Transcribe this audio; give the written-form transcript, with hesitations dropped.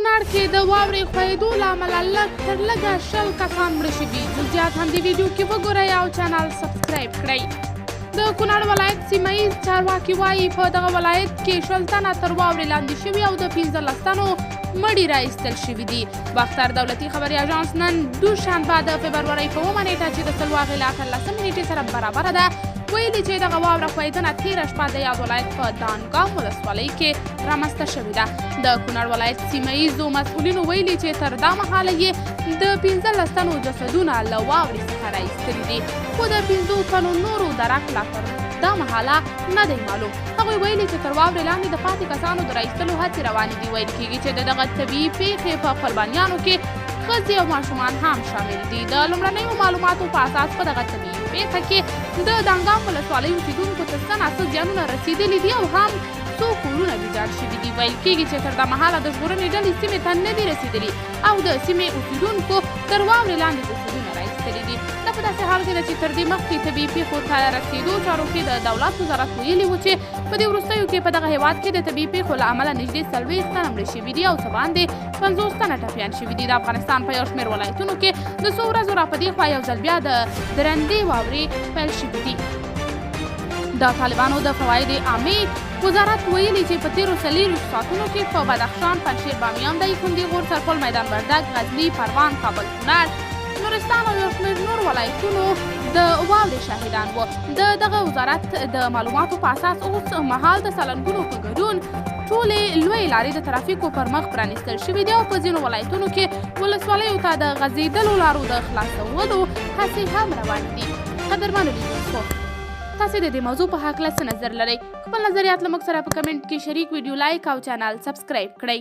کونړ کې د واورې ښویېدو له امله لږ تر لږه 20 کسان مړه شوي. جزئیات هم د ویډیو کې وګورئ او چینل سبسکرایب کړئ. د کونړ ولایت سیمه ییز چارواکي وایي په دغه ولایت کې 20 تنه تر واورې لاندې شوي او د 15 تنو مړي راایستل شوي دي. باختر دولتي خبري اژانس نن دوشنبه د فبرورۍ په 9 نیټه چې د سلواغې له 18 نیټې سره برابره ده ویلي چې دغه واوره ښویېدنه تېره شپه د یاد ولایت په دانګام ولسوالۍ کې رامنځته شوې ده. د کونړ ولایت سیمه ییزو مسؤلینو ویلي چې تر دا مهاله یې د 15 تنو جسدونه له واورې څخه راایستلي دي، خو د 15 تنو نورو درک لا تر دا مهاله نه دی معلوم. هغوی ویلي چې تر واورې لاندې د پاتې کسانو د راایستلو هڅې روانې دي. ویل کېږي چې د دغه طبیعي پیښې په قربانیانو کې ښځې او ماشومان هم شامل دي. د لومړنیو معلوماتو په اساس په دغه طبیعي پیښه کې د دانګام ولسوالۍ اوسېدونکو ته څه ناڅه زیانونه رسېدلي دي او هم څو کورونه ویجاړ شوي دي. ویل کېږي چې تر دا مهاله د ژغورنې ډلې سیمې ته نه دي رسېدلي او د سیمې اوسېدونکو تر واورې لاندې جسدونه راایستلي دي. دا په داسې حال کې ده چې تر دې مخکې طبیعي پیښو ته رسېدو چارو کې د دولت وزارت ویلي و چې په دې وروستیو کې په دغه هېواد کې د طبیعي پیښو له امله نږدې 40 تنه مړه شوي دي او څه باندې 50 تنه ټپیان شوي دي. د افغانستان په یو شمېر ولایتونو کې د څو ورځو را په دې خوا یو ځل بیا د درندې واورې پیل شوي دي. د طالبانو د فواید عامې وزارت ویلي چې په تېرو 40 ساعتونو کې په بدخشان، پنجشیر، بامیان، دایکنډي، غور، سرپل، میدان وردګ، غزني، پروان، کابل، کونړ، نورستان او یو شمېر نور ولایتونو د واورې شاهدان وو. د دغه وزارت د معلوماتو په اساس اوس مهال د سلنګونو په ګډون ټولې لویې لارې د ترافیکو پر مخ پرانیستل شوي دي او په ځینو ولایتونو کې ولسوالیو ته د غځېدلو لارو د خلاصولو هڅې هم روانې دي. قدرمنو لیدونکو، تاسې د دې موضوع په هکله څه نظر لرئ؟ خپل نظریات له موږ سره په کمنټ کې شریک، ویډیو لایک او چینل سبسکرایب کړئ.